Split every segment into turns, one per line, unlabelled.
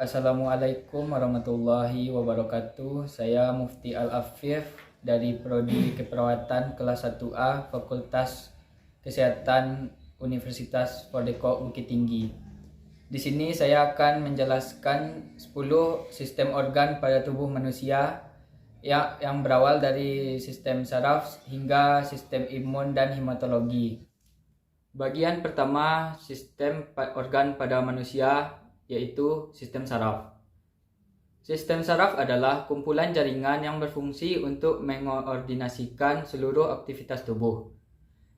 Assalamualaikum warahmatullahi wabarakatuh. Saya Mufti Al-Afif dari Prodi Keperawatan kelas 1A Fakultas Kesehatan Universitas Fordeko Bukit Tinggi. Di sini saya akan menjelaskan 10 sistem organ pada tubuh manusia yang berawal dari sistem saraf hingga sistem imun dan hematologi. Bagian pertama sistem organ pada manusia yaitu sistem saraf. Sistem saraf adalah kumpulan jaringan yang berfungsi untuk mengordinasikan seluruh aktivitas tubuh.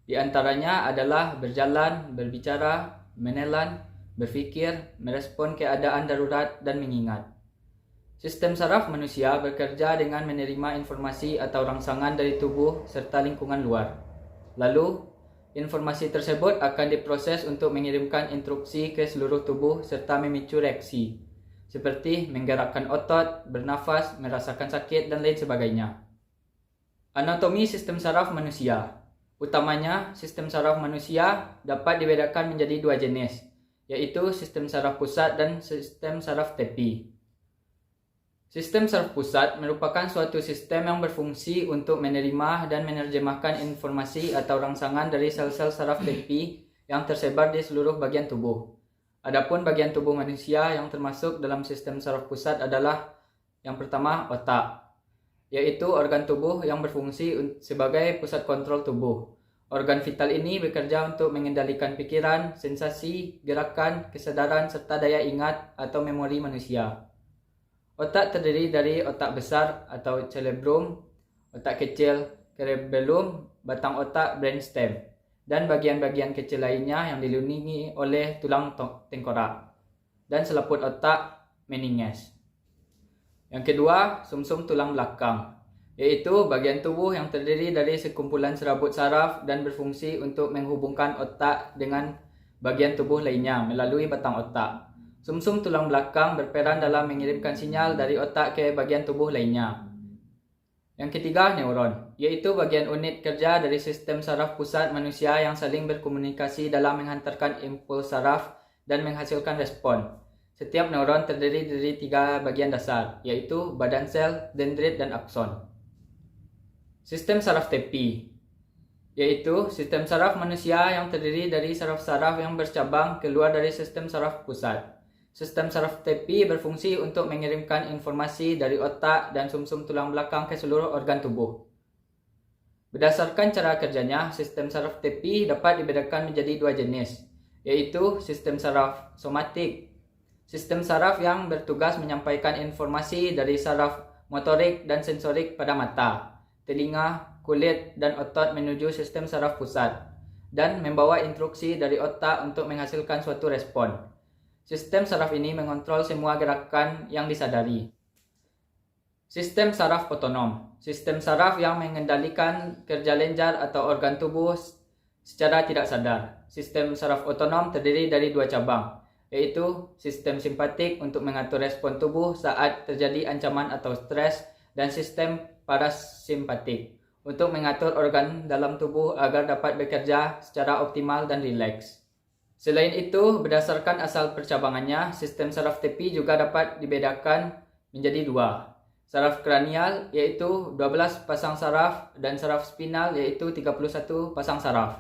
Di antaranya adalah berjalan, berbicara, menelan, berpikir, merespon keadaan darurat, dan mengingat. Sistem saraf manusia bekerja dengan menerima informasi atau rangsangan dari tubuh serta lingkungan luar. Lalu, informasi tersebut akan diproses untuk mengirimkan instruksi ke seluruh tubuh serta memicu reaksi, seperti menggerakkan otot, bernafas, merasakan sakit, dan lain sebagainya. Anatomi sistem saraf manusia. Utamanya, sistem saraf manusia dapat dibedakan menjadi dua jenis, yaitu sistem saraf pusat dan sistem saraf tepi. Sistem saraf pusat merupakan suatu sistem yang berfungsi untuk menerima dan menerjemahkan informasi atau rangsangan dari sel-sel saraf tepi yang tersebar di seluruh bagian tubuh. Adapun bagian tubuh manusia yang termasuk dalam sistem saraf pusat adalah yang pertama, otak, yaitu organ tubuh yang berfungsi sebagai pusat kontrol tubuh. Organ vital ini bekerja untuk mengendalikan pikiran, sensasi, gerakan, kesadaran, serta daya ingat atau memori manusia. Otak terdiri dari otak besar atau cerebrum, otak kecil cerebellum, batang otak brainstem, dan bagian-bagian kecil lainnya yang dilindungi oleh tulang tengkorak, dan selaput otak meninges. Yang kedua, sumsum tulang belakang, yaitu bagian tubuh yang terdiri dari sekumpulan serabut saraf dan berfungsi untuk menghubungkan otak dengan bagian tubuh lainnya melalui batang otak. Sumsum tulang belakang berperan dalam mengirimkan sinyal dari otak ke bagian tubuh lainnya. Yang ketiga, neuron, yaitu bagian unit kerja dari sistem saraf pusat manusia yang saling berkomunikasi dalam menghantarkan impuls saraf dan menghasilkan respon. Setiap neuron terdiri dari 3 bagian dasar, yaitu badan sel, dendrit, dan akson. Sistem saraf tepi, yaitu sistem saraf manusia yang terdiri dari saraf-saraf yang bercabang keluar dari sistem saraf pusat. Sistem saraf tepi berfungsi untuk mengirimkan informasi dari otak dan sumsum tulang belakang ke seluruh organ tubuh. Berdasarkan cara kerjanya, sistem saraf tepi dapat dibedakan menjadi 2 jenis, yaitu sistem saraf somatik, sistem saraf yang bertugas menyampaikan informasi dari saraf motorik dan sensorik pada mata, telinga, kulit, dan otot menuju sistem saraf pusat, dan membawa instruksi dari otak untuk menghasilkan suatu respon. Sistem saraf ini mengontrol semua gerakan yang disadari. Sistem saraf otonom, sistem saraf yang mengendalikan kerja lenjar atau organ tubuh secara tidak sadar. Sistem saraf otonom terdiri dari 2 cabang, yaitu sistem simpatik untuk mengatur respon tubuh saat terjadi ancaman atau stres, dan sistem parasimpatik untuk mengatur organ dalam tubuh agar dapat bekerja secara optimal dan rileks. Selain itu, berdasarkan asal percabangannya, sistem saraf tepi juga dapat dibedakan menjadi 2. Saraf kranial yaitu 12 pasang saraf dan saraf spinal yaitu 31 pasang saraf.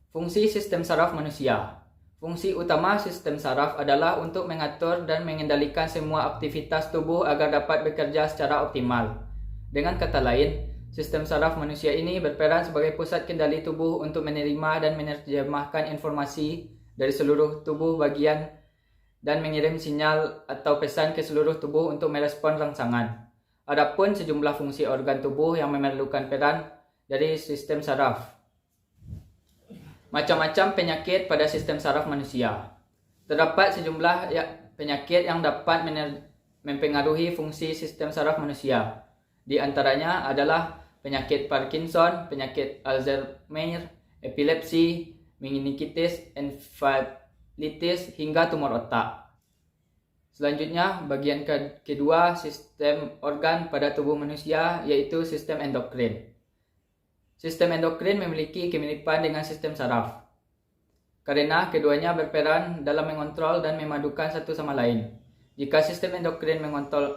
Fungsi sistem saraf manusia. Fungsi utama sistem saraf adalah untuk mengatur dan mengendalikan semua aktivitas tubuh agar dapat bekerja secara optimal. Dengan kata lain, sistem saraf manusia ini berperan sebagai pusat kendali tubuh untuk menerima dan menerjemahkan informasi dari seluruh tubuh bagian dan mengirim sinyal atau pesan ke seluruh tubuh untuk merespon rangsangan. Adapun sejumlah fungsi organ tubuh yang memerlukan peran dari sistem saraf. Macam-macam penyakit pada sistem saraf manusia. Terdapat sejumlah penyakit yang dapat mempengaruhi fungsi sistem saraf manusia. Di antaranya adalah penyakit Parkinson, penyakit Alzheimer, epilepsi, meningitis, enfalitis, hingga tumor otak. Selanjutnya, bagian kedua sistem organ pada tubuh manusia yaitu sistem endokrin. Sistem endokrin memiliki kemiripan dengan sistem saraf, karena keduanya berperan dalam mengontrol dan memadukan satu sama lain. Jika sistem endokrin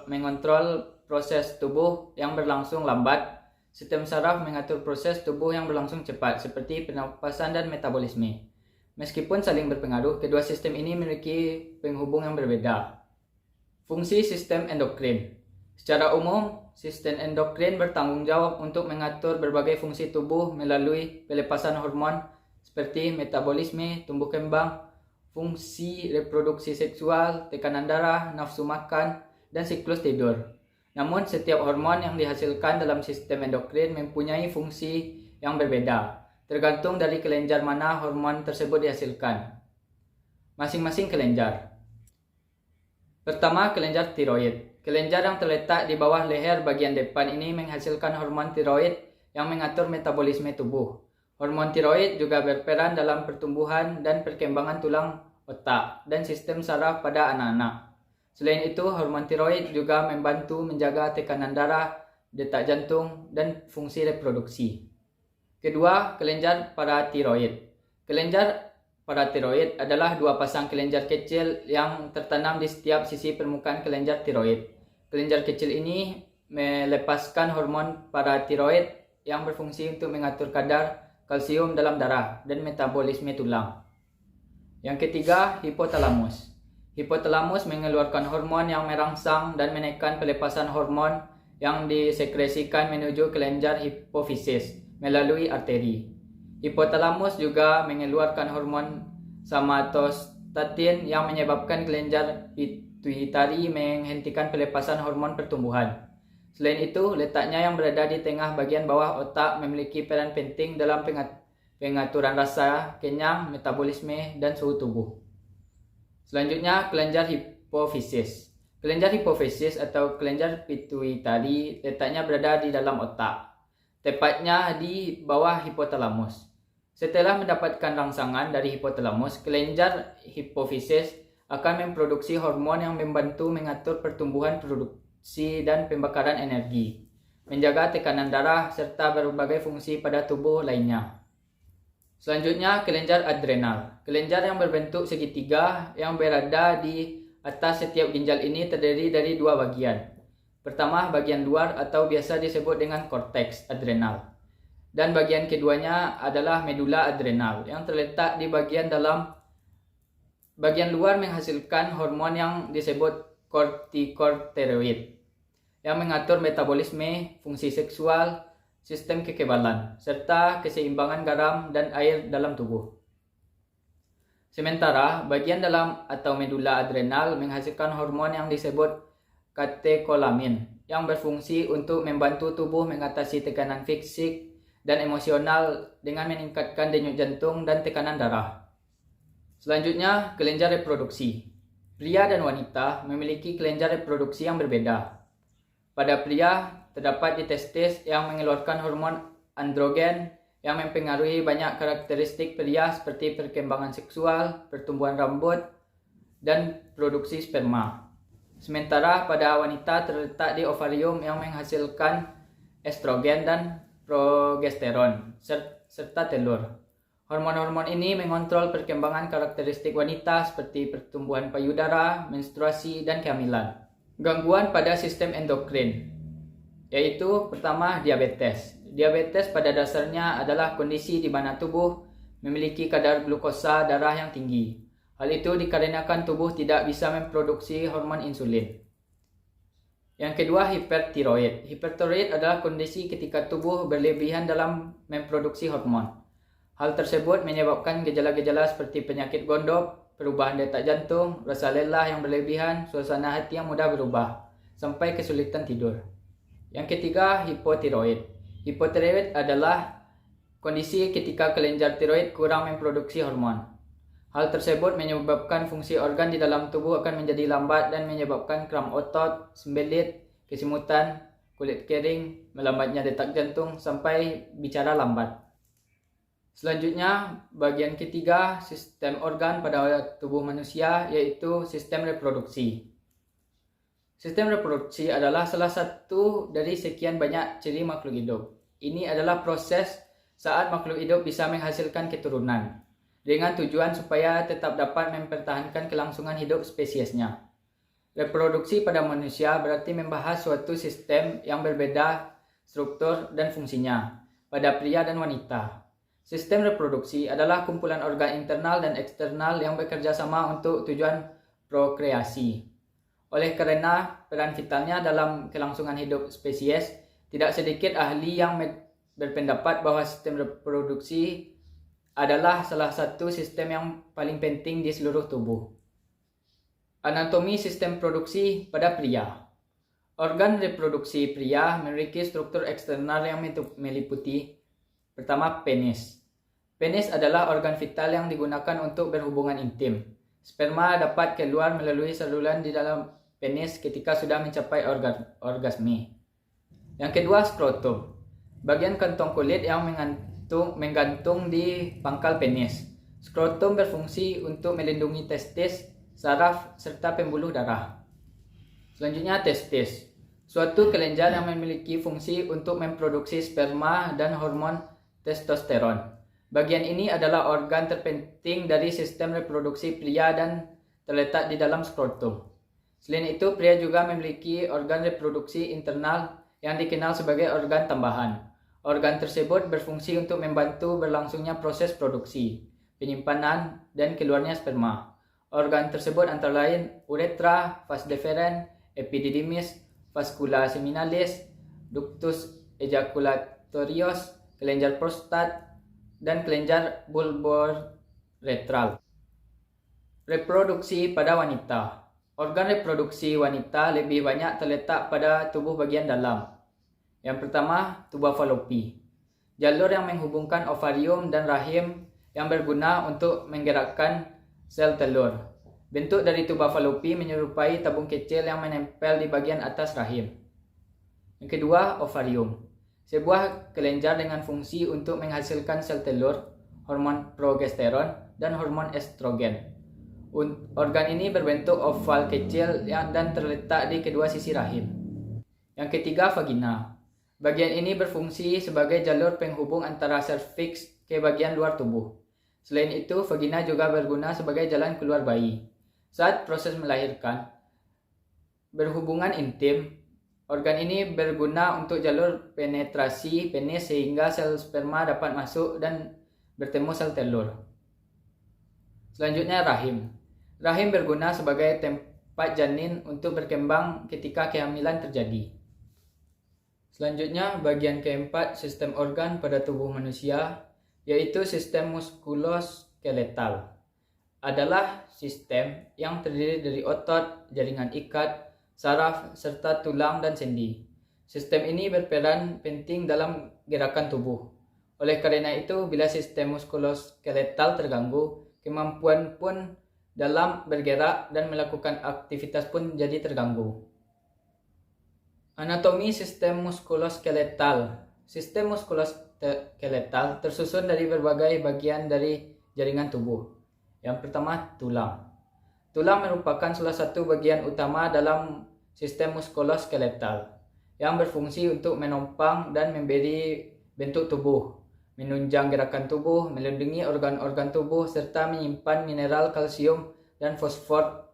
mengontrol proses tubuh yang berlangsung lambat, sistem saraf mengatur proses tubuh yang berlangsung cepat seperti pernapasan dan metabolisme. Meskipun saling berpengaruh, kedua sistem ini memiliki penghubung yang berbeda. Fungsi sistem endokrin. Secara umum, sistem endokrin bertanggung jawab untuk mengatur berbagai fungsi tubuh melalui pelepasan hormon seperti metabolisme, tumbuh kembang, fungsi reproduksi seksual, tekanan darah, nafsu makan, dan siklus tidur. Namun, setiap hormon yang dihasilkan dalam sistem endokrin mempunyai fungsi yang berbeda, tergantung dari kelenjar mana hormon tersebut dihasilkan. Masing-masing kelenjar. Pertama, kelenjar tiroid. Kelenjar yang terletak di bawah leher bagian depan ini menghasilkan hormon tiroid yang mengatur metabolisme tubuh. Hormon tiroid juga berperan dalam pertumbuhan dan perkembangan tulang, otak, dan sistem saraf pada anak-anak. Selain itu, hormon tiroid juga membantu menjaga tekanan darah, detak jantung, dan fungsi reproduksi. Kedua, kelenjar paratiroid. Kelenjar paratiroid adalah dua pasang kelenjar kecil yang tertanam di setiap sisi permukaan kelenjar tiroid. Kelenjar kecil ini melepaskan hormon paratiroid yang berfungsi untuk mengatur kadar kalsium dalam darah dan metabolisme tulang. Yang ketiga, hipotalamus. Hipotalamus mengeluarkan hormon yang merangsang dan menekan pelepasan hormon yang disekresikan menuju kelenjar hipofisis melalui arteri. Hipotalamus juga mengeluarkan hormon somatostatin yang menyebabkan kelenjar pituitari menghentikan pelepasan hormon pertumbuhan. Selain itu, letaknya yang berada di tengah bagian bawah otak memiliki peran penting dalam pengaturan rasa, kenyang, metabolisme, dan suhu tubuh. Selanjutnya, kelenjar hipofisis. Kelenjar hipofisis atau kelenjar pituitari letaknya berada di dalam otak, tepatnya di bawah hipotalamus. Setelah mendapatkan rangsangan dari hipotalamus, kelenjar hipofisis akan memproduksi hormon yang membantu mengatur pertumbuhan, produksi, dan pembakaran energi, menjaga tekanan darah, serta berbagai fungsi pada tubuh lainnya. Selanjutnya, kelenjar adrenal. Kelenjar yang berbentuk segitiga yang berada di atas setiap ginjal ini terdiri dari dua bagian. Pertama, bagian luar atau biasa disebut dengan korteks adrenal. Dan bagian keduanya adalah medula adrenal yang terletak di bagian dalam. Bagian luar menghasilkan hormon yang disebut kortikosteroid yang mengatur metabolisme, fungsi seksual, sistem kekebalan, serta keseimbangan garam dan air dalam tubuh. Sementara, bagian dalam atau medula adrenal menghasilkan hormon yang disebut katekolamin yang berfungsi untuk membantu tubuh mengatasi tekanan fisik dan emosional dengan meningkatkan denyut jantung dan tekanan darah. Selanjutnya, kelenjar reproduksi. Pria dan wanita memiliki kelenjar reproduksi yang berbeda. Pada pria, terdapat di testis yang mengeluarkan hormon androgen yang mempengaruhi banyak karakteristik pria seperti perkembangan seksual, pertumbuhan rambut, dan produksi sperma. Sementara pada wanita terletak di ovarium yang menghasilkan estrogen dan progesteron, serta telur. Hormon-hormon ini mengontrol perkembangan karakteristik wanita seperti pertumbuhan payudara, menstruasi, dan kehamilan. Gangguan pada sistem endokrin, yaitu pertama diabetes. Diabetes pada dasarnya adalah kondisi di mana tubuh memiliki kadar glukosa darah yang tinggi. Hal itu dikarenakan tubuh tidak bisa memproduksi hormon insulin. Yang kedua, hipertiroid. Hipertiroid adalah kondisi ketika tubuh berlebihan dalam memproduksi hormon. Hal tersebut menyebabkan gejala-gejala seperti penyakit gondok, perubahan detak jantung, rasa lelah yang berlebihan, suasana hati yang mudah berubah, sampai kesulitan tidur. Yang ketiga, hipotiroid. Hipotiroid adalah kondisi ketika kelenjar tiroid kurang memproduksi hormon. Hal tersebut menyebabkan fungsi organ di dalam tubuh akan menjadi lambat dan menyebabkan kram otot, sembelit, kesemutan, kulit kering, melambatnya detak jantung, sampai bicara lambat. Selanjutnya, bagian ketiga sistem organ pada tubuh manusia, yaitu sistem reproduksi. Sistem reproduksi adalah salah satu dari sekian banyak ciri makhluk hidup. Ini adalah proses saat makhluk hidup bisa menghasilkan keturunan, dengan tujuan supaya tetap dapat mempertahankan kelangsungan hidup spesiesnya. Reproduksi pada manusia berarti membahas suatu sistem yang berbeda struktur dan fungsinya pada pria dan wanita. Sistem reproduksi adalah kumpulan organ internal dan eksternal yang bekerja sama untuk tujuan prokreasi. Oleh karena peran vitalnya dalam kelangsungan hidup spesies, tidak sedikit ahli yang berpendapat bahwa sistem reproduksi adalah salah satu sistem yang paling penting di seluruh tubuh. Anatomi sistem produksi pada pria. Organ reproduksi pria memiliki struktur eksternal yang meliputi pertama, penis. Penis adalah organ vital yang digunakan untuk berhubungan intim. Sperma dapat keluar melalui saluran di dalam penis ketika sudah mencapai orgasme. Yang kedua, skrotum. Bagian kantong kulit yang menggantung di pangkal penis. Skrotum berfungsi untuk melindungi testis, saraf, serta pembuluh darah. Selanjutnya, testis. Suatu kelenjar yang memiliki fungsi untuk memproduksi sperma dan hormon testosteron. Bagian ini adalah organ terpenting dari sistem reproduksi pria dan terletak di dalam skrotum. Selain itu, pria juga memiliki organ reproduksi internal yang dikenal sebagai organ tambahan. Organ tersebut berfungsi untuk membantu berlangsungnya proses produksi, penyimpanan, dan keluarnya sperma. Organ tersebut antara lain uretra, vas deferens, epididymis, vascula seminalis, ductus ejaculatorius, kelenjar prostat, dan kelenjar bulboretral. Reproduksi pada wanita. Organ reproduksi wanita lebih banyak terletak pada tubuh bagian dalam. Yang pertama, tuba falopi. Jalur yang menghubungkan ovarium dan rahim yang berguna untuk menggerakkan sel telur. Bentuk dari tuba falopi menyerupai tabung kecil yang menempel di bagian atas rahim. Yang kedua, ovarium. Sebuah kelenjar dengan fungsi untuk menghasilkan sel telur, hormon progesteron, dan hormon estrogen. Organ ini berbentuk oval kecil dan terletak di kedua sisi rahim. Yang ketiga, vagina. Bagian ini berfungsi sebagai jalur penghubung antara serviks ke bagian luar tubuh. Selain itu, vagina juga berguna sebagai jalan keluar bayi. Saat proses melahirkan, berhubungan intim, organ ini berguna untuk jalur penetrasi penis sehingga sel sperma dapat masuk dan bertemu sel telur. Selanjutnya, rahim. Rahim berguna sebagai tempat janin untuk berkembang ketika kehamilan terjadi. Selanjutnya, bagian keempat sistem organ pada tubuh manusia, yaitu sistem muskuloskeletal. Adalah sistem yang terdiri dari otot, jaringan ikat, saraf, serta tulang dan sendi. Sistem ini berperan penting dalam gerakan tubuh. Oleh karena itu, bila sistem muskuloskeletal terganggu, kemampuan pun dalam bergerak dan melakukan aktivitas pun jadi terganggu. Anatomi sistem muskuloskeletal. Sistem muskuloskeletal tersusun dari berbagai bagian dari jaringan tubuh. Yang pertama, tulang. Tulang merupakan salah satu bagian utama dalam sistem muskuloskeletal yang berfungsi untuk menopang dan memberi bentuk tubuh, menunjang gerakan tubuh, melindungi organ-organ tubuh, serta menyimpan mineral kalsium dan fosfor.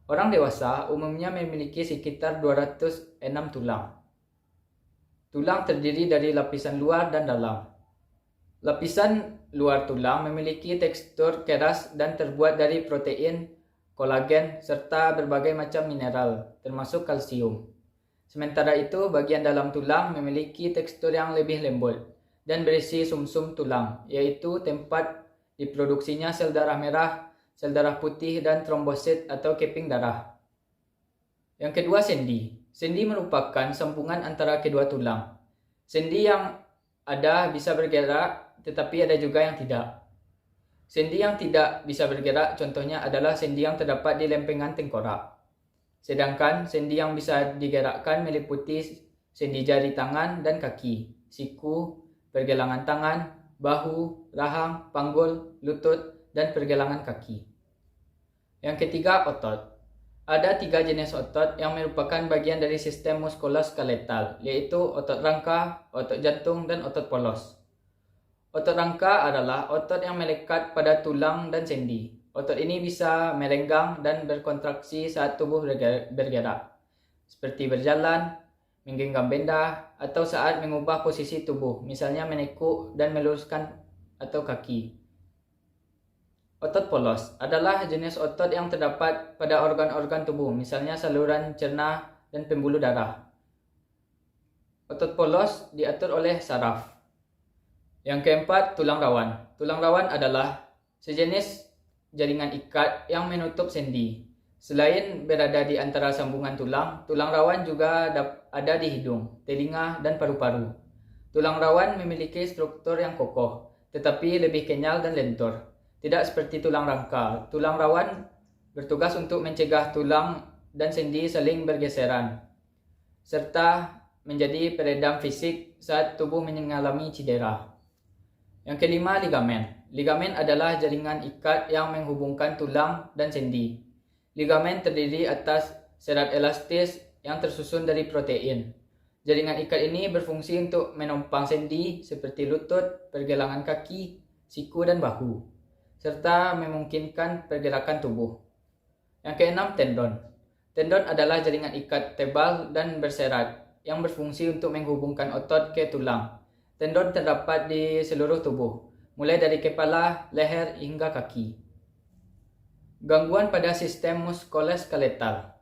Orang dewasa umumnya memiliki sekitar 206 tulang. Tulang terdiri dari lapisan luar dan dalam. Lapisan luar tulang memiliki tekstur keras dan terbuat dari protein, kolagen, serta berbagai macam mineral, termasuk kalsium. Sementara itu, bagian dalam tulang memiliki tekstur yang lebih lembut dan berisi sumsum tulang, yaitu tempat diproduksinya sel darah merah, sel darah putih, dan trombosit atau keping darah. Yang kedua, sendi. Sendi merupakan sambungan antara kedua tulang. Sendi yang ada bisa bergerak, tetapi ada juga yang tidak. Sendi yang tidak bisa bergerak contohnya adalah sendi yang terdapat di lempengan tengkorak. Sedangkan sendi yang bisa digerakkan meliputi sendi jari tangan dan kaki, siku, pergelangan tangan, bahu, rahang, panggul, lutut, dan pergelangan kaki. Yang ketiga, otot. Ada 3 jenis otot yang merupakan bagian dari sistem muskuloskeletal, yaitu otot rangka, otot jantung, dan otot polos. Otot rangka adalah otot yang melekat pada tulang dan sendi. Otot ini bisa merenggang dan berkontraksi saat tubuh bergerak, seperti berjalan, menggenggam benda, atau saat mengubah posisi tubuh, misalnya menekuk dan meluruskan atau kaki. Otot polos adalah jenis otot yang terdapat pada organ-organ tubuh, misalnya saluran cerna dan pembuluh darah. Otot polos diatur oleh saraf. Yang keempat, tulang rawan. Tulang rawan adalah sejenis jaringan ikat yang menutup sendi. Selain berada di antara sambungan tulang, tulang rawan juga ada di hidung, telinga, dan paru-paru. Tulang rawan memiliki struktur yang kokoh, tetapi lebih kenyal dan lentur. Tidak seperti tulang rangka. Tulang rawan bertugas untuk mencegah tulang dan sendi saling bergeseran, serta menjadi peredam fisik saat tubuh mengalami cedera. Yang kelima, ligamen. Ligamen adalah jaringan ikat yang menghubungkan tulang dan sendi. Ligamen terdiri atas serat elastis yang tersusun dari protein. Jaringan ikat ini berfungsi untuk menopang sendi seperti lutut, pergelangan kaki, siku, dan bahu, serta memungkinkan pergerakan tubuh. Yang keenam, tendon. Tendon adalah jaringan ikat tebal dan berserat yang berfungsi untuk menghubungkan otot ke tulang. Tendon terdapat di seluruh tubuh, mulai dari kepala, leher, hingga kaki. Gangguan pada sistem muskuloskeletal.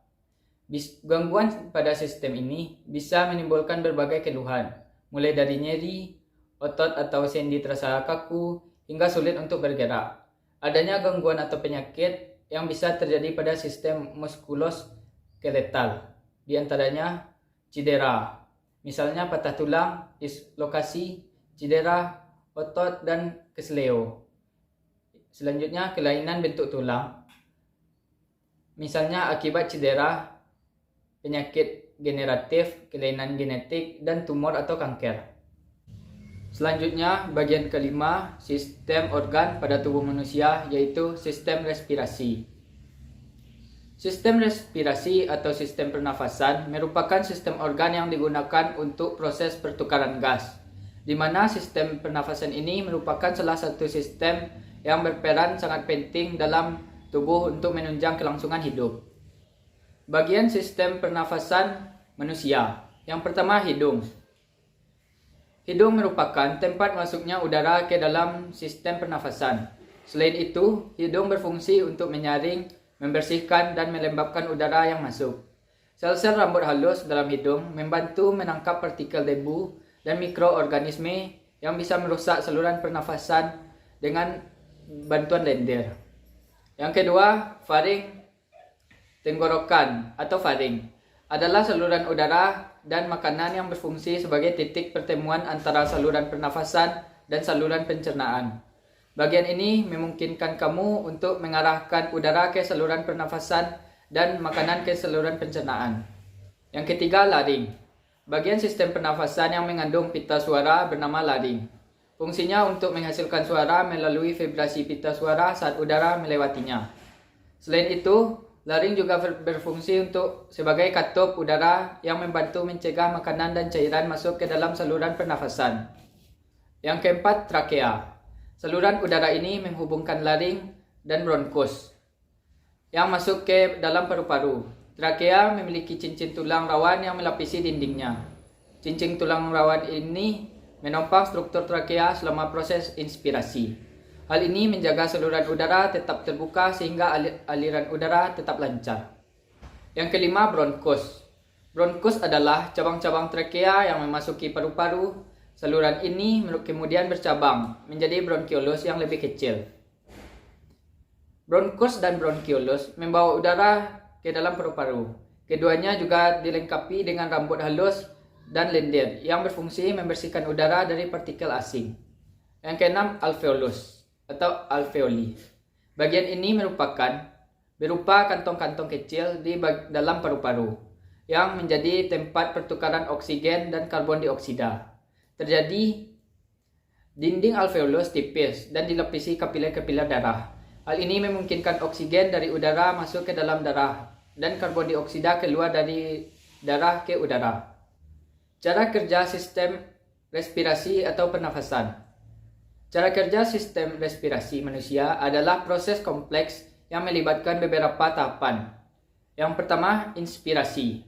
Gangguan pada sistem ini bisa menimbulkan berbagai keluhan, mulai dari nyeri, otot atau sendi terasa kaku, hingga sulit untuk bergerak. Adanya gangguan atau penyakit yang bisa terjadi pada sistem muskuloskeletal, di antaranya cedera, misalnya patah tulang, dislokasi, cedera otot, dan kesleo. Selanjutnya, kelainan bentuk tulang, misalnya akibat cedera, penyakit generatif, kelainan genetik, dan tumor atau kanker. Selanjutnya, bagian kelima, sistem organ pada tubuh manusia, yaitu sistem respirasi. Sistem respirasi atau sistem pernafasan merupakan sistem organ yang digunakan untuk proses pertukaran gas, di mana sistem pernafasan ini merupakan salah satu sistem yang berperan sangat penting dalam tubuh untuk menunjang kelangsungan hidup. Bagian sistem pernafasan manusia. Yang pertama, hidung. Hidung merupakan tempat masuknya udara ke dalam sistem pernafasan. Selain itu, hidung berfungsi untuk menyaring, membersihkan, dan melembabkan udara yang masuk. Sel-sel rambut halus dalam hidung membantu menangkap partikel debu dan mikroorganisme yang bisa merusak saluran pernafasan dengan bantuan lendir. Yang kedua, faring. Tenggorokan atau faring adalah saluran udara dan makanan yang berfungsi sebagai titik pertemuan antara saluran pernafasan dan saluran pencernaan. Bagian ini memungkinkan kamu untuk mengarahkan udara ke saluran pernafasan dan makanan ke saluran pencernaan. Yang ketiga, laring. Bagian sistem pernafasan yang mengandung pita suara bernama laring. Fungsinya untuk menghasilkan suara melalui vibrasi pita suara saat udara melewatinya. Selain itu, laring juga berfungsi untuk sebagai katup udara yang membantu mencegah makanan dan cairan masuk ke dalam saluran pernafasan. Yang keempat, trakea. Saluran udara ini menghubungkan laring dan bronkus yang masuk ke dalam paru-paru. Trakea memiliki cincin tulang rawan yang melapisi dindingnya. Cincin tulang rawan ini menopang struktur trakea selama proses inspirasi. Hal ini menjaga saluran udara tetap terbuka sehingga aliran udara tetap lancar. Yang kelima, bronkus. Bronkus adalah cabang-cabang trakea yang memasuki paru-paru. Saluran ini kemudian bercabang menjadi bronkiolus yang lebih kecil. Bronkus dan bronkiolus membawa udara ke dalam paru-paru. Keduanya juga dilengkapi dengan rambut halus dan lendir yang berfungsi membersihkan udara dari partikel asing. Yang keenam, alveolus atau alveoli. Bagian ini berupa kantong-kantong kecil di dalam paru-paru yang menjadi tempat pertukaran oksigen dan karbon dioksida. Terjadi dinding alveolus tipis dan dilapisi kapiler-kapiler darah. Hal ini memungkinkan oksigen dari udara masuk ke dalam darah dan karbon dioksida keluar dari darah ke udara. Cara kerja sistem respirasi atau pernafasan. Cara kerja sistem respirasi manusia adalah proses kompleks yang melibatkan beberapa tahapan. Yang pertama, inspirasi.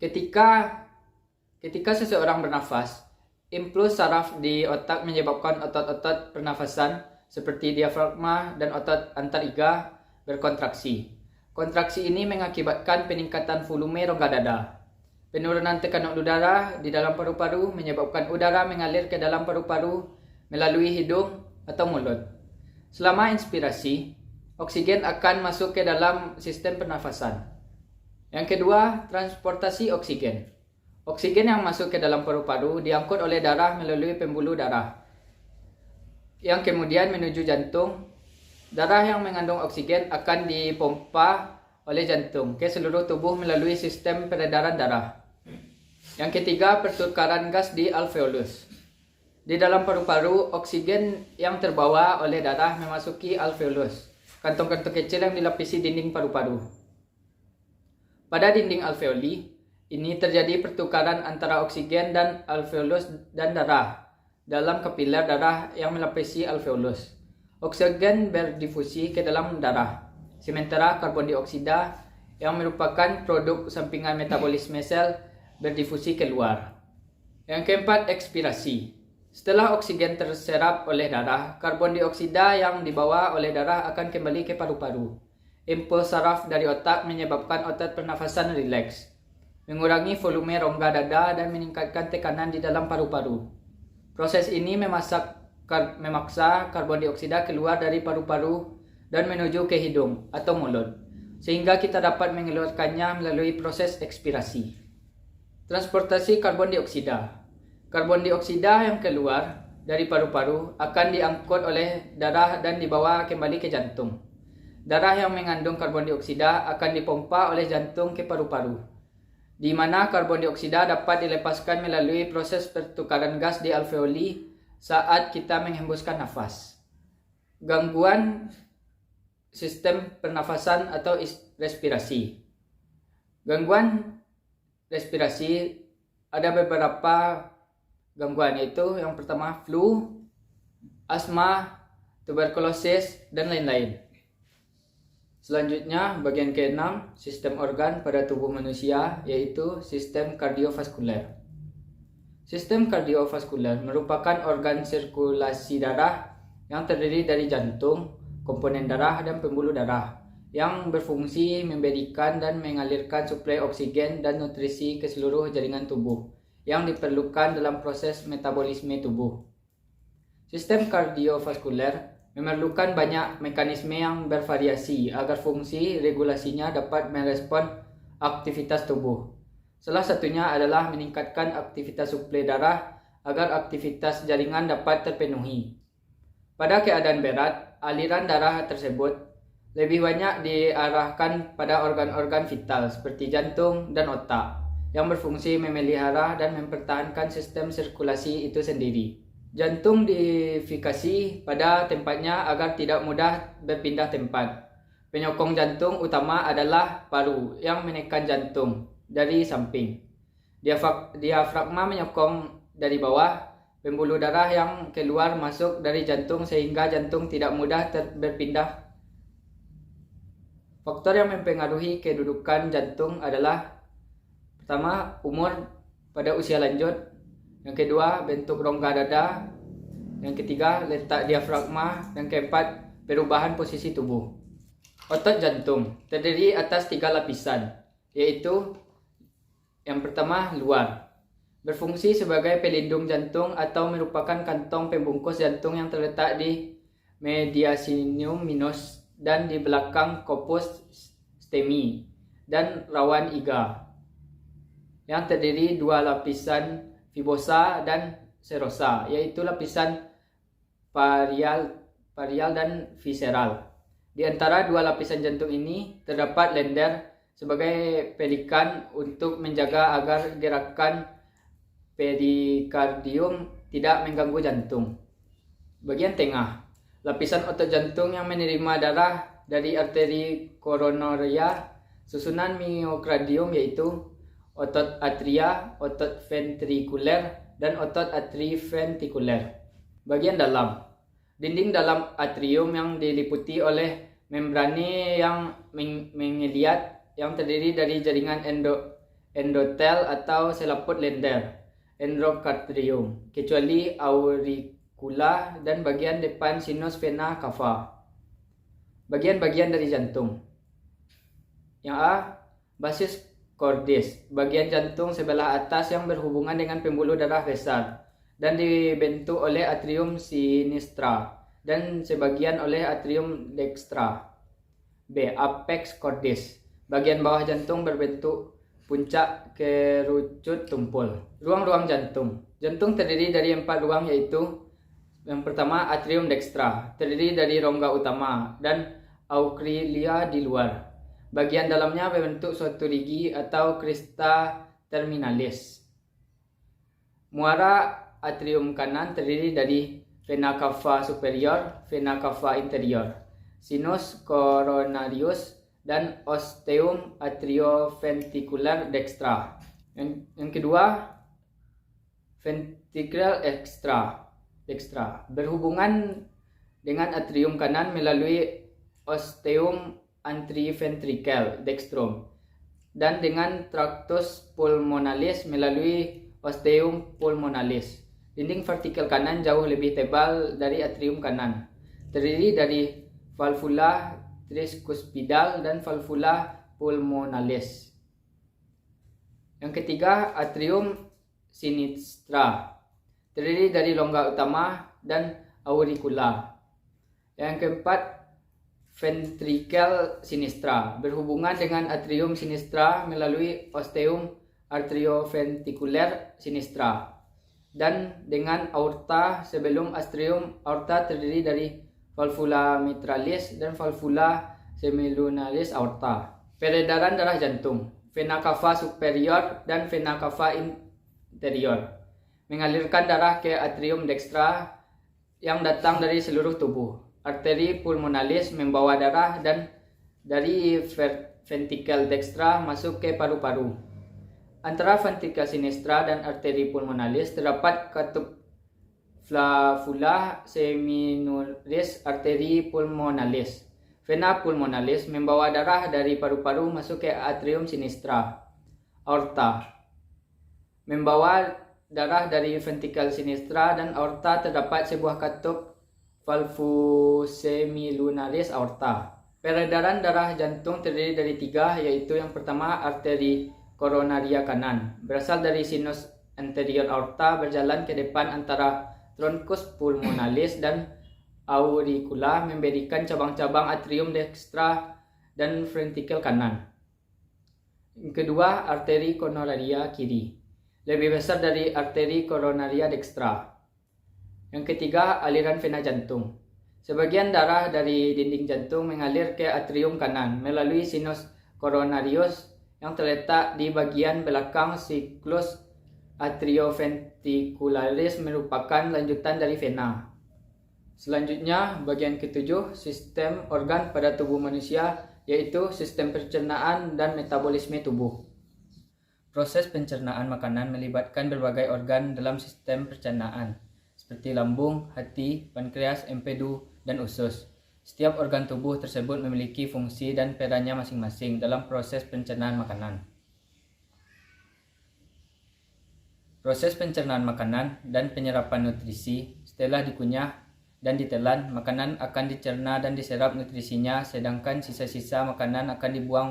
Ketika seseorang bernafas, impuls saraf di otak menyebabkan otot-otot pernafasan seperti diafragma dan otot antariga berkontraksi. Kontraksi ini mengakibatkan peningkatan volume rongga dada. Penurunan tekanan udara di dalam paru-paru menyebabkan udara mengalir ke dalam paru-paru melalui hidung atau mulut. Selama inspirasi, oksigen akan masuk ke dalam sistem pernafasan. Yang kedua, transportasi oksigen. Oksigen yang masuk ke dalam paru-paru diangkut oleh darah melalui pembuluh darah, yang kemudian menuju jantung. Darah yang mengandung oksigen akan dipompa oleh jantung ke seluruh tubuh melalui sistem peredaran darah. Yang ketiga, pertukaran gas di alveolus. Di dalam paru-paru, oksigen yang terbawa oleh darah memasuki alveolus, kantong-kantong kecil yang dilapisi dinding paru-paru. Pada dinding alveoli, ini terjadi pertukaran antara oksigen dan alveolus dan darah dalam kapiler darah yang melapisi alveolus. Oksigen berdifusi ke dalam darah, sementara karbon dioksida yang merupakan produk sampingan metabolisme sel berdifusi keluar. Yang keempat, ekspirasi. Setelah oksigen terserap oleh darah, karbon dioksida yang dibawa oleh darah akan kembali ke paru-paru. Impuls saraf dari otak menyebabkan otot pernafasan rileks, mengurangi volume rongga dada dan meningkatkan tekanan di dalam paru-paru. Proses ini memaksa karbon dioksida keluar dari paru-paru dan menuju ke hidung atau mulut, sehingga kita dapat mengeluarkannya melalui proses ekspirasi. Transportasi karbon dioksida. Karbon dioksida yang keluar dari paru-paru akan diangkut oleh darah dan dibawa kembali ke jantung. Darah yang mengandung karbon dioksida akan dipompa oleh jantung ke paru-paru, di mana karbon dioksida dapat dilepaskan melalui proses pertukaran gas di alveoli saat kita menghembuskan nafas. Gangguan sistem pernafasan atau respirasi. Gangguan respirasi ada beberapa gangguan, yaitu yang pertama flu, asma, tuberkulosis, dan lain-lain. Selanjutnya, bagian ke-6, sistem organ pada tubuh manusia, yaitu sistem kardiovaskuler. Sistem kardiovaskuler merupakan organ sirkulasi darah yang terdiri dari jantung, komponen darah, dan pembuluh darah, yang berfungsi memberikan dan mengalirkan suplai oksigen dan nutrisi ke seluruh jaringan tubuh yang diperlukan dalam proses metabolisme tubuh. Sistem kardiovaskuler memerlukan banyak mekanisme yang bervariasi agar fungsi regulasinya dapat merespon aktivitas tubuh. Salah satunya adalah meningkatkan aktivitas suplai darah agar aktivitas jaringan dapat terpenuhi. Pada keadaan berat, aliran darah tersebut lebih banyak diarahkan pada organ-organ vital seperti jantung dan otak, yang berfungsi memelihara dan mempertahankan sistem sirkulasi itu sendiri. Jantung difikasi pada tempatnya agar tidak mudah berpindah tempat. Penyokong jantung utama adalah paru yang menekan jantung dari samping. Diafragma menyokong dari bawah, pembuluh darah yang keluar masuk dari jantung sehingga jantung tidak mudah berpindah. Faktor yang mempengaruhi kedudukan jantung adalah: pertama, umur pada usia lanjut. Yang kedua, bentuk rongga dada. Yang ketiga, letak diafragma. Yang keempat, perubahan posisi tubuh. Otot jantung terdiri atas 3 lapisan, yaitu yang pertama, luar. Berfungsi sebagai pelindung jantung atau merupakan kantong pembungkus jantung yang terletak di mediastinum minus dan di belakang corpus stemi dan rawan iga, yang terdiri 2 lapisan fibosa dan serosa, yaitu lapisan parial dan visceral. Di antara 2 lapisan jantung ini terdapat lender sebagai pelikan untuk menjaga agar gerakan perikardium tidak mengganggu jantung. Bagian tengah, lapisan otot jantung yang menerima darah dari arteri koronaria, susunan miokardium yaitu otot atria, otot ventrikuler, dan otot atriventikuler. Bagian dalam, dinding dalam atrium yang diliputi oleh membrani yang mengeliat yang terdiri dari jaringan endotel atau selaput lender endocardium, kecuali auricula dan bagian depan sinus vena cava. Bagian-bagian dari jantung. Yang A, basis cordis, bagian jantung sebelah atas yang berhubungan dengan pembuluh darah besar dan dibentuk oleh atrium sinistra dan sebagian oleh atrium dextra. B, apex cordis, bagian bawah jantung berbentuk puncak kerucut tumpul. Ruang-ruang jantung. Jantung terdiri dari 4 ruang, yaitu yang pertama atrium dextra, terdiri dari rongga utama dan aurelia di luar. Bagian dalamnya berbentuk suatu rigi atau crista terminalis. Muara atrium kanan terdiri dari vena cava superior, vena cava inferior, sinus coronarius, dan osteum atrioventricular dextra. Yang kedua, ventricle dextra berhubungan dengan atrium kanan melalui osteum anteroventricle dextrum dan dengan tractus pulmonalis melalui osteum pulmonalis. Dinding vertikal kanan jauh lebih tebal dari atrium kanan, terdiri dari valvula tricuspidal dan valvula pulmonalis. Yang ketiga, atrium sinistra, terdiri dari rongga utama dan auricula. Yang keempat, ventricle sinistra, berhubungan dengan atrium sinistra melalui osteum atrioventricular sinistra dan dengan aorta sebelum atrium. Aorta terdiri dari valvula mitralis dan valvula semilunaris aorta. Peredaran darah jantung, vena cava superior dan vena cava inferior, mengalirkan darah ke atrium dextra yang datang dari seluruh tubuh. Arteri pulmonalis membawa darah dan dari ventricle dextra masuk ke paru-paru. Antara ventricle sinistra dan arteri pulmonalis terdapat katup valvula semilunaris arteri pulmonalis. Vena pulmonalis membawa darah dari paru-paru masuk ke atrium sinistra. Aorta membawa darah dari ventricle sinistra dan aorta terdapat sebuah katup valvus semilunaris aorta. Peredaran darah jantung terdiri dari 3, yaitu yang pertama arteri koronaria kanan, berasal dari sinus anterior aorta berjalan ke depan antara truncus pulmonalis dan auricula, memberikan cabang-cabang atrium dextra dan ventricle kanan. Yang kedua, arteri koronaria kiri, lebih besar dari arteri koronaria dextra. Yang ketiga, aliran vena jantung. Sebagian darah dari dinding jantung mengalir ke atrium kanan melalui sinus coronarius yang terletak di bagian belakang siklus atrioventricularis, merupakan lanjutan dari vena. Selanjutnya, bagian ketujuh, sistem organ pada tubuh manusia, yaitu sistem pencernaan dan metabolisme tubuh. Proses pencernaan makanan melibatkan berbagai organ dalam sistem pencernaan, seperti lambung, hati, pankreas, empedu, dan usus. Setiap organ tubuh tersebut memiliki fungsi dan perannya masing-masing dalam proses pencernaan makanan. Proses pencernaan makanan dan penyerapan nutrisi. Setelah dikunyah dan ditelan, makanan akan dicerna dan diserap nutrisinya, sedangkan sisa-sisa makanan akan dibuang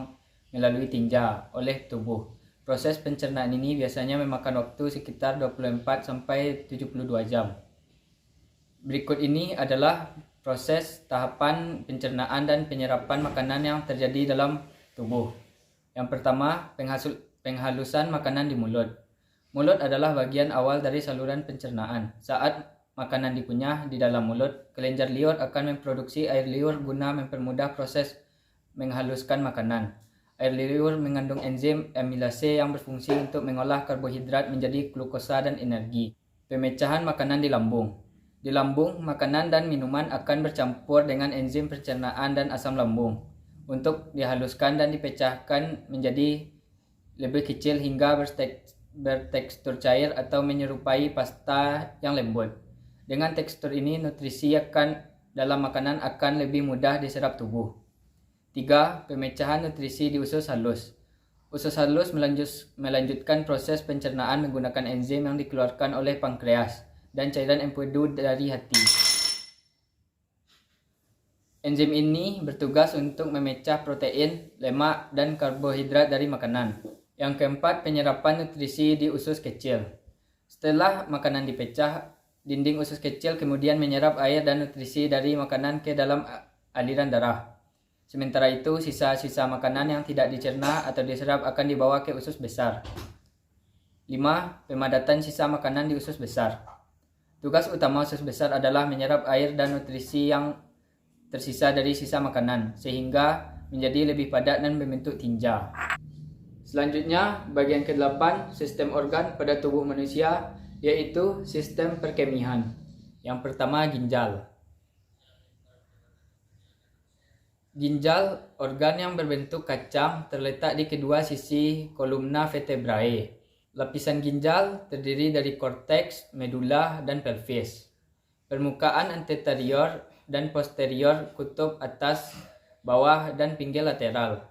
melalui tinja oleh tubuh. Proses pencernaan ini biasanya memakan waktu sekitar 24-72 jam. Berikut ini adalah proses tahapan pencernaan dan penyerapan makanan yang terjadi dalam tubuh. Yang pertama, penghalusan makanan di mulut. Mulut adalah bagian awal dari saluran pencernaan. Saat makanan dikunyah di dalam mulut, kelenjar liur akan memproduksi air liur guna mempermudah proses menghaluskan makanan. Air liur mengandung enzim amilase yang berfungsi untuk mengolah karbohidrat menjadi glukosa dan energi. Pemecahan makanan di lambung. Di lambung, makanan dan minuman akan bercampur dengan enzim pencernaan dan asam lambung untuk dihaluskan dan dipecahkan menjadi lebih kecil hingga bertekstur cair atau menyerupai pasta yang lembut. Dengan tekstur ini, nutrisi dalam makanan akan lebih mudah diserap tubuh. 3. Pemecahan nutrisi di usus halus. Usus halus melanjutkan proses pencernaan menggunakan enzim yang dikeluarkan oleh pankreas dan cairan empedu dari hati. Enzim ini bertugas untuk memecah protein, lemak, dan karbohidrat dari makanan. Yang keempat, penyerapan nutrisi di usus kecil. Setelah makanan dipecah, dinding usus kecil kemudian menyerap air dan nutrisi dari makanan ke dalam aliran darah. Sementara itu, sisa-sisa makanan yang tidak dicerna atau diserap akan dibawa ke usus besar. 5. Pemadatan sisa makanan di usus besar. Tugas utama usus besar adalah menyerap air dan nutrisi yang tersisa dari sisa makanan, sehingga menjadi lebih padat dan membentuk tinja. Selanjutnya, bagian ke-8, sistem organ pada tubuh manusia, yaitu sistem perkemihan. Yang pertama, ginjal. Ginjal, organ yang berbentuk kacang, terletak di kedua sisi kolumna vertebrae. Lapisan ginjal terdiri dari korteks, medula, dan pelvis. Permukaan anterior dan posterior kutub atas, bawah, dan pinggul lateral,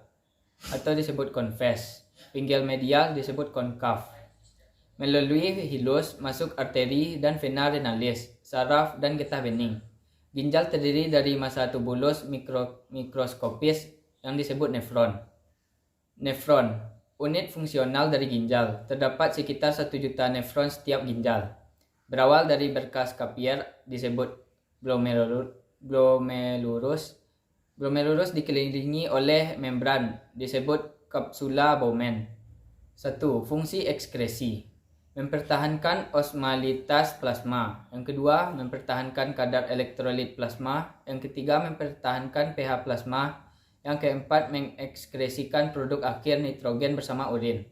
atau disebut conves. Pinggul medial disebut konkav. Melalui hilus masuk arteri dan vena renalis, saraf, dan getah bening. Ginjal terdiri dari massa tubulus mikroskopis yang disebut nefron. Nefron, unit fungsional dari ginjal. Terdapat sekitar 1 juta nefron setiap ginjal. Berawal dari berkas Kappier disebut glomerulus. Glomerulus dikelilingi oleh membran disebut kapsula Bowman. 1. Fungsi ekskresi. Mempertahankan osmalitas plasma. Yang kedua, mempertahankan kadar elektrolit plasma. Yang ketiga, mempertahankan pH plasma. Yang keempat, mengekskresikan produk akhir nitrogen bersama urin.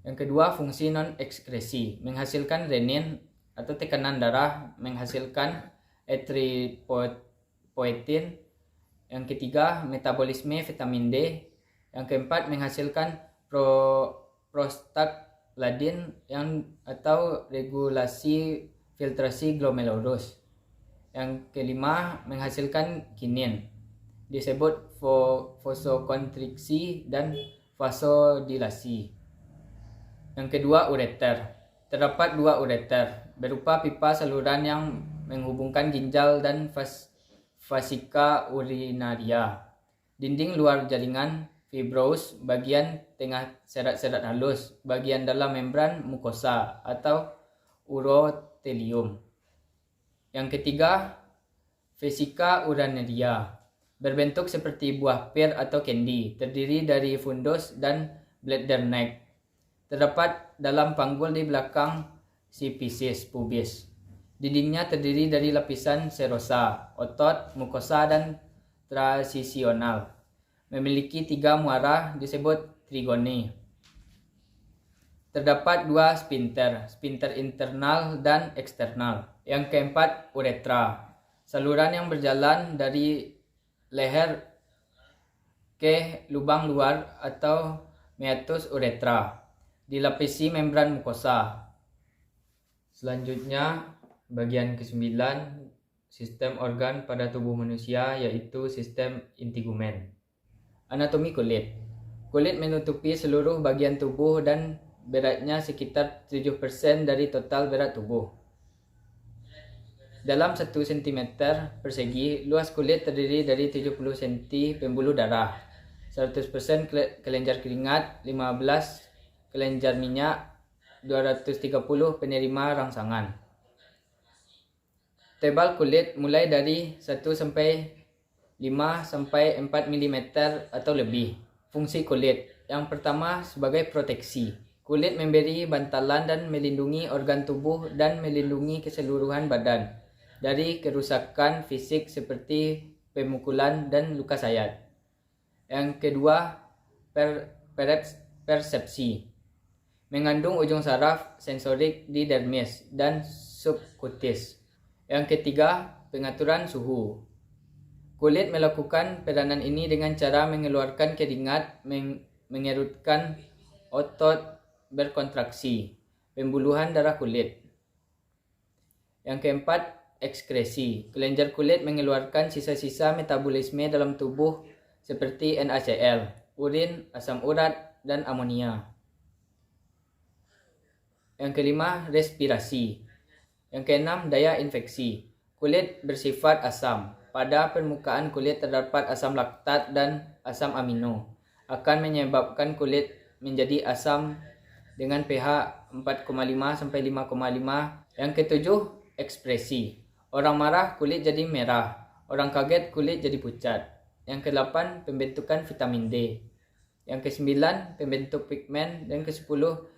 Yang kedua, fungsi non-ekskresi. Menghasilkan renin atau tekanan darah, menghasilkan eritropoietin. Yang ketiga, metabolisme vitamin D. Yang keempat, menghasilkan prostaglandin atau regulasi filtrasi glomerulus. Yang kelima, menghasilkan kinin, disebut vasokonstriksi dan vasodilasi. Yang kedua, ureter. Terdapat 2 ureter, berupa pipa saluran yang menghubungkan ginjal dan fasika urinaria. Dinding luar jaringan fibrous, bagian tengah serat-serat halus, bagian dalam membran mukosa atau urotelium. Yang ketiga, vesika urinaria, berbentuk seperti buah pir atau kendi, terdiri dari fundus dan bladder neck. Terdapat dalam panggul di belakang sifisis pubis. Dindingnya terdiri dari lapisan serosa, otot, mukosa, dan transisional. Memiliki 3 muara disebut trigone. Terdapat 2 sphincter internal dan eksternal. Yang keempat, uretra, saluran yang berjalan dari leher ke lubang luar atau meatus uretra, dilapisi membran mukosa. Selanjutnya, bagian ke-9, sistem organ pada tubuh manusia, yaitu sistem integumen. Anatomi kulit. Kulit menutupi seluruh bagian tubuh dan beratnya sekitar 7% dari total berat tubuh. Dalam 1 cm persegi, luas kulit terdiri dari 70 cm pembuluh darah, 100% kelenjar keringat, 15 kelenjar minyak, 230 penerima rangsangan. Tebal kulit mulai dari 1 sampai 5 sampai 4 mm atau lebih. Fungsi kulit. Yang pertama, sebagai proteksi. Kulit memberi bantalan dan melindungi organ tubuh dan melindungi keseluruhan badan dari kerusakan fisik seperti pemukulan dan luka sayat. Yang kedua, persepsi. Mengandung ujung saraf sensorik di dermis dan subkutis. Yang ketiga, pengaturan suhu. Kulit melakukan peranan ini dengan cara mengeluarkan keringat, mengerutkan otot berkontraksi, pembuluhan darah kulit. Yang keempat, ekskresi. Kelenjar kulit mengeluarkan sisa-sisa metabolisme dalam tubuh seperti NaCl, urin, asam urat, dan amonia. Yang kelima, respirasi. Yang keenam, daya infeksi. Kulit bersifat asam. Pada permukaan kulit terdapat asam laktat dan asam amino. Akan menyebabkan kulit menjadi asam dengan pH 4,5 sampai 5,5. Yang ketujuh, ekspresi. Orang marah kulit jadi merah. Orang kaget kulit jadi pucat. Yang kedelapan, pembentukan vitamin D. Yang kesembilan, pembentuk pigmen. Dan kesepuluh,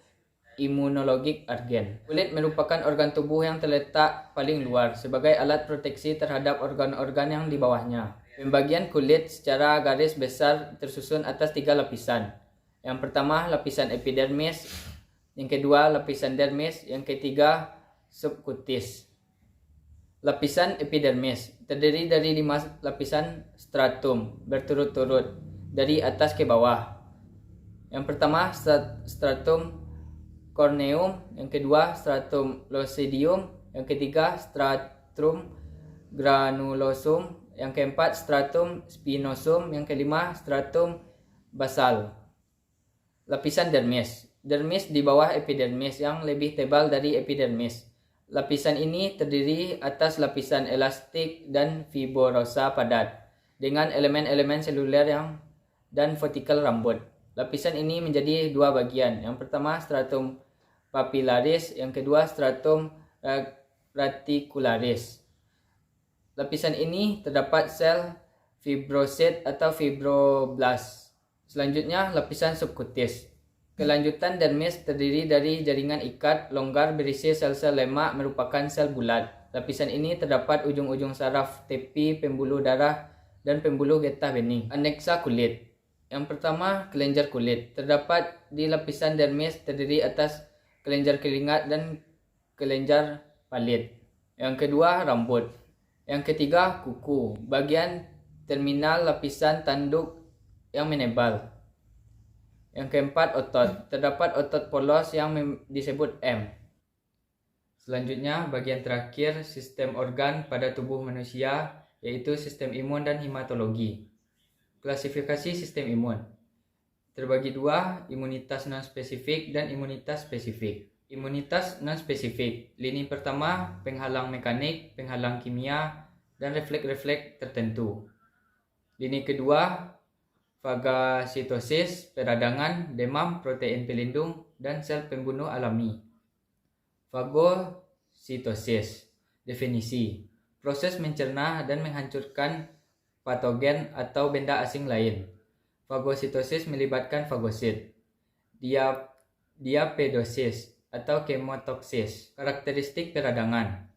imunologik argen. Kulit merupakan organ tubuh yang terletak paling luar sebagai alat proteksi terhadap organ-organ yang di bawahnya. Pembagian kulit secara garis besar tersusun atas 3 lapisan. Yang pertama, lapisan epidermis. Yang kedua, lapisan dermis. Yang ketiga, subkutis. Lapisan epidermis terdiri dari 5 lapisan stratum berturut-turut dari atas ke bawah. Yang pertama, stratum corneum, yang kedua stratum lucidium, yang ketiga stratum granulosum, yang keempat stratum spinosum, yang kelima stratum basal. Lapisan dermis. Dermis di bawah epidermis yang lebih tebal dari epidermis. Lapisan ini terdiri atas lapisan elastik dan fibrosa padat dengan elemen-elemen seluler dan follikel rambut. Lapisan ini menjadi 2 bagian. Yang pertama stratum papillaris, yang kedua stratum reticularis. Lapisan ini terdapat sel fibrosit atau fibroblast. Selanjutnya, lapisan subkutis. Kelanjutan dermis terdiri dari jaringan ikat longgar berisi sel-sel lemak merupakan sel bulat. Lapisan ini terdapat ujung-ujung saraf, tepi, pembuluh darah, dan pembuluh getah bening. Aneksa kulit. Yang pertama, kelenjar kulit. Terdapat di lapisan dermis terdiri atas kelenjar keringat dan kelenjar palit. Yang kedua, rambut. Yang ketiga, kuku, bagian terminal lapisan tanduk yang menebal. Yang keempat, otot. Terdapat otot polos yang disebut M. Selanjutnya, bagian terakhir, sistem organ pada tubuh manusia, yaitu sistem imun dan hematologi. Klasifikasi sistem imun terbagi 2, imunitas non-spesifik dan imunitas spesifik. Imunitas non-spesifik, lini pertama penghalang mekanik, penghalang kimia, dan refleks-refleks tertentu. Lini kedua, fagositosis, peradangan, demam, protein pelindung, dan sel pembunuh alami. Fagositosis, definisi, proses mencerna dan menghancurkan patogen atau benda asing lain. Fagositosis melibatkan fagosit. Diapedosis atau kemotoksis. Karakteristik peradangan.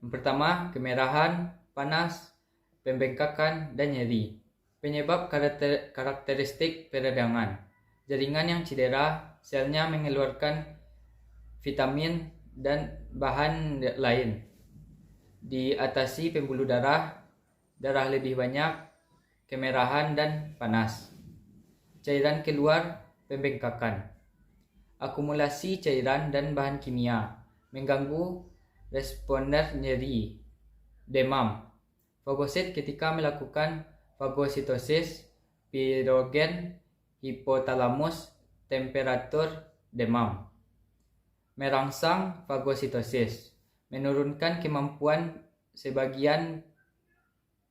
Yang pertama, kemerahan, panas, pembengkakan, dan nyeri. Penyebab karakteristik peradangan. Jaringan yang cedera, selnya mengeluarkan vitamin dan bahan lain. Diatasi pembuluh darah, darah lebih banyak, kemerahan, dan panas. Cairan keluar, pembengkakan. Akumulasi cairan dan bahan kimia, mengganggu responder nyeri, demam. Fagosit ketika melakukan fagositosis, pirogen, hipotalamus, temperatur, demam. Merangsang fagositosis, menurunkan kemampuan sebagian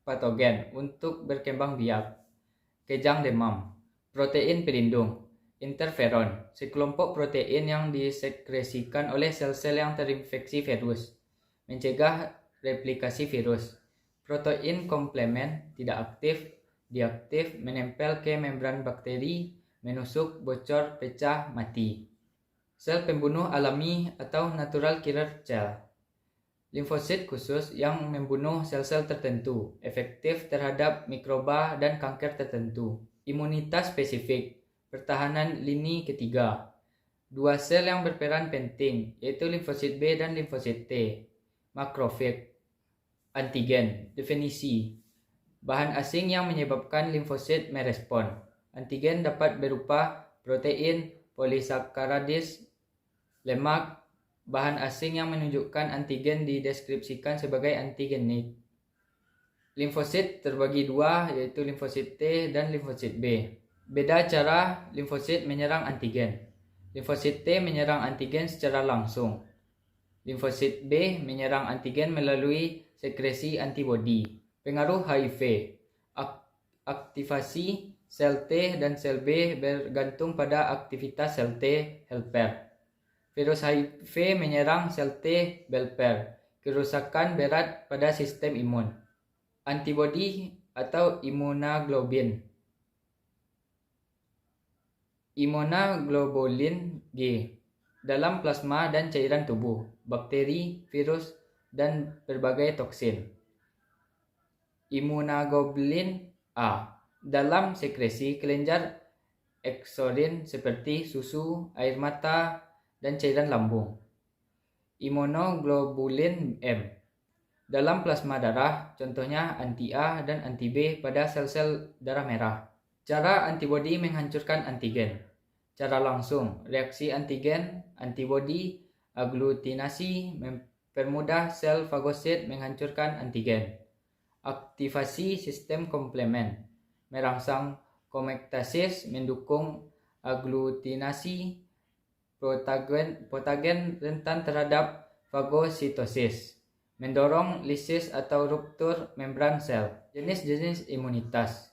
patogen untuk berkembang biak. Kejang demam. Protein pelindung, interferon, sekelompok protein yang disekresikan oleh sel-sel yang terinfeksi virus, mencegah replikasi virus. Protein komplemen tidak aktif, diaktif, menempel ke membran bakteri, menusuk, bocor, pecah, mati. Sel pembunuh alami atau natural killer cell. Limfosit khusus yang membunuh sel-sel tertentu, efektif terhadap mikroba dan kanker tertentu. Imunitas spesifik, pertahanan lini ketiga. 2 sel yang berperan penting, yaitu limfosit B dan limfosit T. Makrofag. Antigen, definisi. Bahan asing yang menyebabkan limfosit merespon. Antigen dapat berupa protein, polisakaridis, lemak. Bahan asing yang menunjukkan antigen dideskripsikan sebagai antigenik. Limfosit terbagi dua, yaitu limfosit T dan limfosit B. Beda cara limfosit menyerang antigen. Limfosit T menyerang antigen secara langsung. Limfosit B menyerang antigen melalui sekresi antibodi. Pengaruh HIV. Aktivasi sel T dan sel B bergantung pada aktivitas sel T helper. Virus HIV menyerang sel T helper, kerusakan berat pada sistem imun. Antibodi atau imunoglobulin. Imunoglobulin G dalam plasma dan cairan tubuh, bakteri, virus, dan berbagai toksin. Imunoglobulin A dalam sekresi kelenjar eksorin seperti susu, air mata, dan cairan lambung. Imunoglobulin M dalam plasma darah, contohnya anti-A dan anti-B pada sel-sel darah merah. Cara antibodi menghancurkan antigen. Cara langsung, reaksi antigen, antibodi, aglutinasi, mempermudah sel fagosit menghancurkan antigen. Aktivasi sistem komplement, merangsang komektasis, mendukung aglutinasi, protagen rentan terhadap fagositosis, mendorong lisis atau ruptur membran sel. Jenis-jenis imunitas.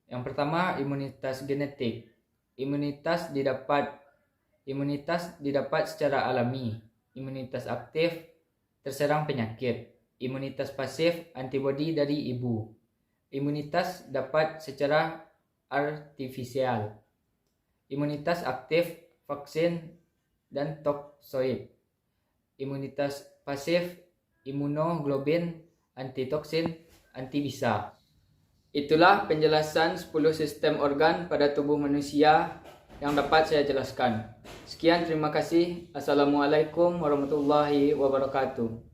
Yang pertama, imunitas genetik. Imunitas didapat secara alami. Imunitas aktif, terserang penyakit. Imunitas pasif, antibodi dari ibu. Imunitas dapat secara artifisial. Imunitas aktif, vaksin dan toksoid. Imunitas pasif, imunoglobulin, antitoksin, antibisa. Itulah penjelasan 10 sistem organ pada tubuh manusia yang dapat saya jelaskan. Sekian, terima kasih. Assalamualaikum warahmatullahi wabarakatuh.